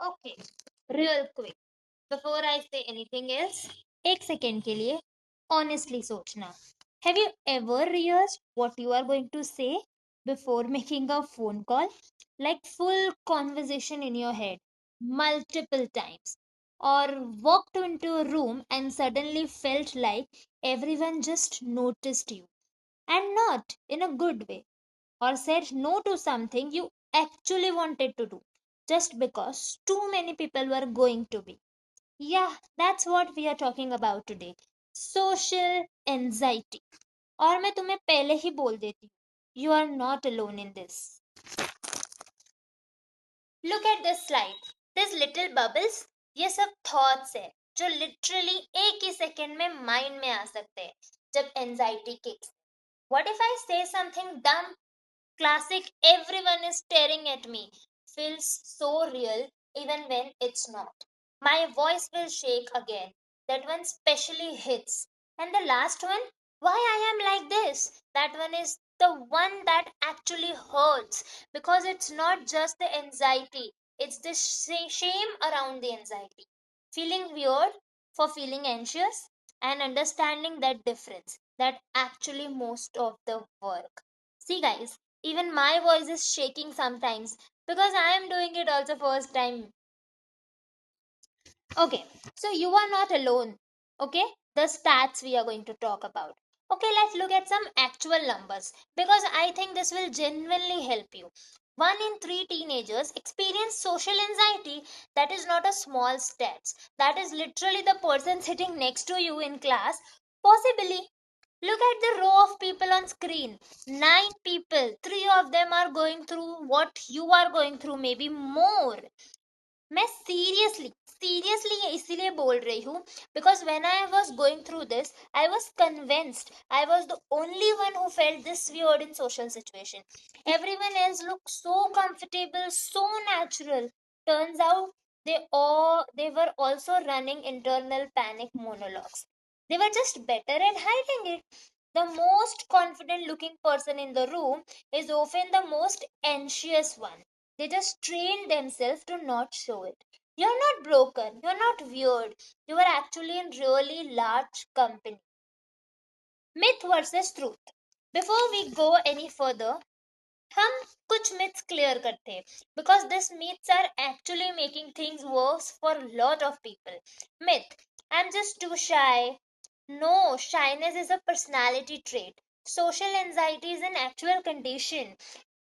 Okay, real quick. Before I say anything else, एक second के लिए honestly सोचना. Have you ever realized what you are going to say before making a phone call? Like full conversation in your head, multiple times. Or walked into a room and suddenly felt like everyone just noticed you. And not in a good way, or said no to something you actually wanted to do just because too many people were going to be. Yeah, that's what we are talking about today. Social anxiety. और मैं तुम्हें पहले ही बोल देती हूँ, you are not alone in this. Look at this slide. These little bubbles, ये सब thoughts है जो literally एक ही second में mind में आ सकते हैं जब anxiety kicks. What if I say something dumb? Classic, everyone is staring at me, feels so real even when it's not. My voice will shake again. That one specially hits. And the last one, why I am like this? That one is the one that actually hurts because it's not just the anxiety, it's the shame around the anxiety. Feeling weird for feeling anxious and understanding that difference. That actually most of the work. See, guys, even my voice is shaking sometimes because I am doing it also first time. Okay, so you are not alone. Okay, the stats we are going to talk about. Okay, let's look at some actual numbers because I think this will genuinely help you. 1 in 3 teenagers experience social anxiety. That is not a small stats. That is literally the person sitting next to you in class. Possibly, look at the row of people on screen. 9 people, 3 of them are going through what you are going through, maybe more. मैं seriously ये इसीलिए बोल रही हूँ because when I was going through this I was convinced I was the only one who felt this weird in social situation everyone else look so comfortable so natural turns out they were also running internal panic monologues. They were just better at hiding it. The most confident looking person in the room is often the most anxious one. They just train themselves to not show it. You're not broken, you're not weird, you are actually in really large company. Myth versus truth. Before we go any further, हम कुछ myths clear करते हैं because these myths are actually making things worse for a lot of people. Myth: I'm just too shy. No, shyness is a personality trait. Social anxiety is an actual condition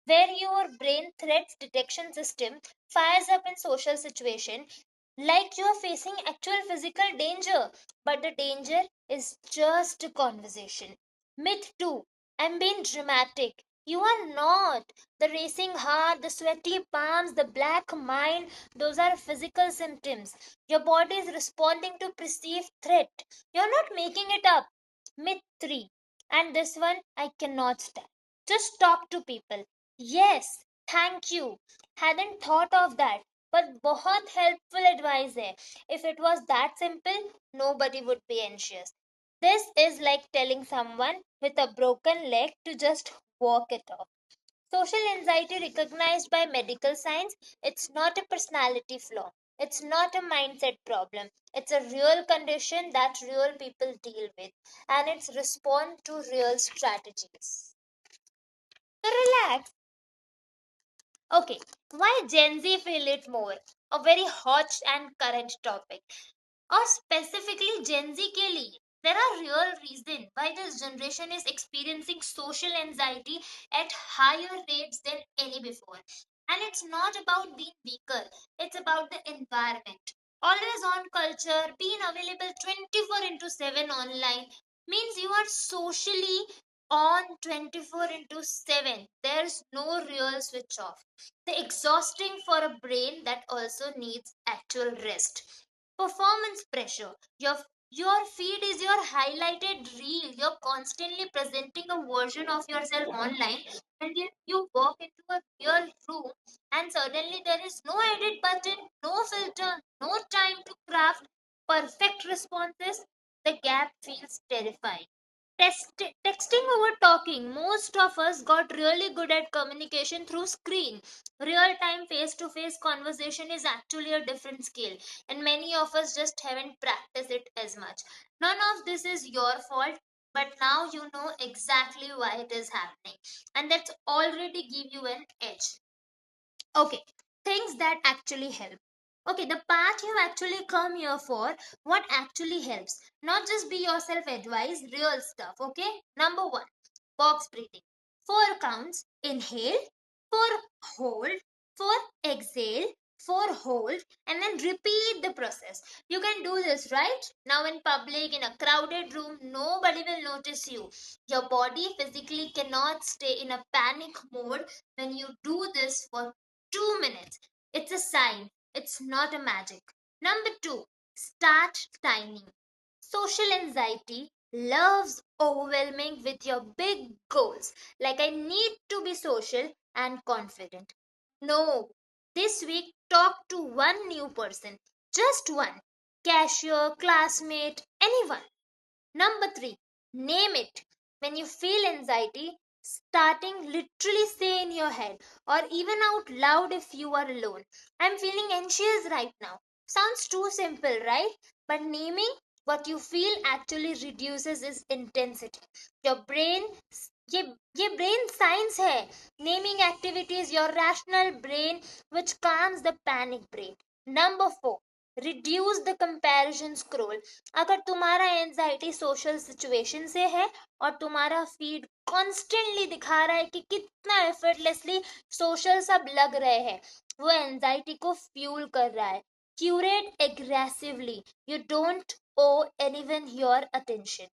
where your brain threats detection system fires up in social situation like you are facing actual physical danger, but the danger is just a conversation. Myth 2: I'm being dramatic. You are not. The racing heart, the sweaty palms, the black mind, those are physical symptoms. Your body is responding to perceived threat. You're not making it up. Myth 3, and this one I cannot stand. Just talk to people. Yes, thank you. Hadn't thought of that. But बहुत helpful advice है. If it was that simple, nobody would be anxious. This is like telling someone with a broken leg to just walk it off. Social anxiety recognized by medical science, it's not a personality flaw. It's not a mindset problem. It's a real condition that real people deal with and it's respond to real strategies. So relax. Okay, why Gen Z feel it more? A very hot and current topic. Or specifically Gen Z के लिए. There are real reasons why this generation is experiencing social anxiety at higher rates than any before. And it's not about being weaker, it's about the environment. Always on culture, being available 24 into 7 online means you are socially on 24 into 7. There's no real switch off. The exhausting for a brain that also needs actual rest. Performance pressure. Your feed is your highlighted reel. You're constantly presenting a version of yourself online, and then you walk into a real room, and suddenly there is no edit button, no filter, no time to craft perfect responses. The gap feels terrifying. Texting over talking. Most of us got really good at communication through screen. Real time face to face conversation is actually a different skill, and many of us just haven't practiced it as much. None of this is your fault, but now you know exactly why it is happening, and that's already give you an edge. Okay, things that actually help. Okay, the part you actually come here for, what actually helps. Not just be yourself advice, real stuff. Okay, number one, box breathing. Four counts, inhale, four hold, four exhale, four hold, and then repeat the process. You can do this right now in public, in a crowded room, nobody will notice you. Your body physically cannot stay in a panic mode when you do this for 2 minutes. It's a sign, it's not a magic. Number two, start tiny. Social anxiety loves overwhelming with your big goals. Like, I need to be social and confident. No, this week talk to one new person, just one, cashier, classmate, anyone. Number three, name it. When you feel anxiety, starting literally say in your head or even out loud if you are alone, I'm feeling anxious right now. Sounds too simple, right? But naming what you feel actually reduces its intensity. Your brain, ये ये brain science है. Naming activities your rational brain which calms the panic brain. Number four, reduce the comparison scroll. अगर तुम्हारा anxiety social situation से है और तुम्हारा feed constantly दिखा रहा है कि कितना एफर्टलेसली सोशल सब लग रहे हैं, वो एंजाइटी को फ्यूल कर रहा है. Curate aggressively. You don't owe anyone your attention.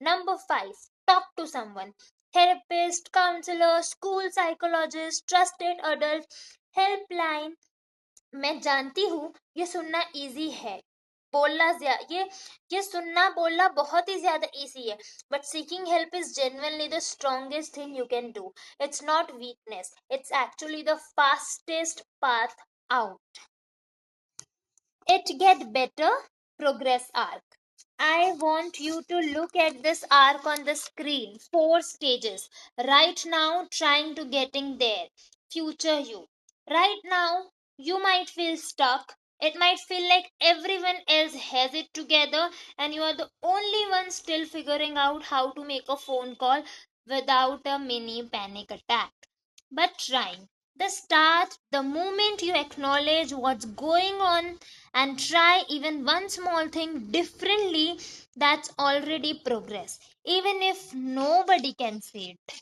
Number five, talk to someone. Therapist, counsellor, school psychologist, trusted adult, helpline. मैं जानती हूँ ये सुनना इजी है, बोलना ये सुनना बोलना बहुत ही ज्यादा इजी है, but seeking help is genuinely the strongest thing you can do. It's not weakness, it's actually the fastest path out. It get better. Progress arc. I want you to look at this arc on the screen. Four stages. Right now, trying to getting there. Future you. Right now, you might feel stuck. It might feel like everyone else has it together and you are the only one still figuring out how to make a phone call without a mini panic attack. But trying. The start, the moment you acknowledge what's going on and try even one small thing differently, that's already progress, even if nobody can see it.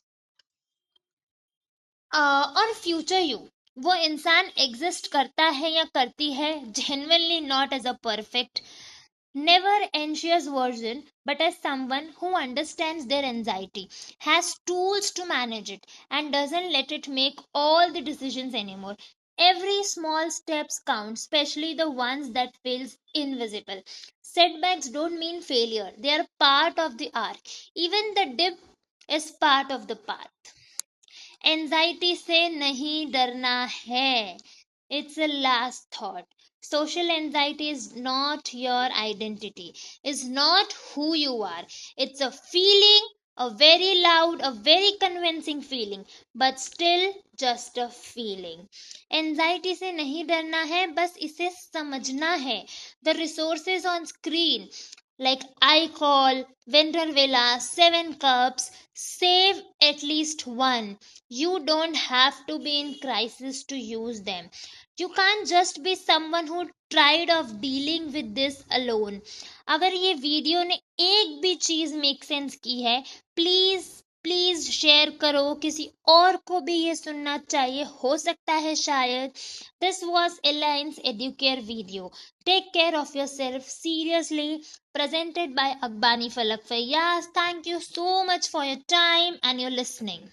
और future you, वो इंसान exist करता है या करती है genuinely not as a perfect, never anxious version, but as someone who understands their anxiety, has tools to manage it, and doesn't let it make all the decisions anymore. Every small steps count, especially the ones that feels invisible. Setbacks don't mean failure, they are part of the arc. Even the dip is part of the path. Anxiety से नहीं डरना है. It's a last thought. Social anxiety is not your identity, is not who you are. It's a feeling, a very loud, a very convincing feeling, but still just a feeling. Anxiety से नहीं डरना है, बस इसे समझना है. The resources on screen like iCall, Venturvilla, Seven Cups, save at least one. You don't have to be in crisis to use them. You can't just be someone who tried of dealing with this alone. अगर ये video ने एक भी चीज make sense की है, please please share करो, किसी और को भी ये सुनना चाहिए, हो सकता है शायद. This was Alliance Educare video. Take care of yourself seriously. Presented by Akbani Falak Fayyaz. Thank you so much for your time and your listening.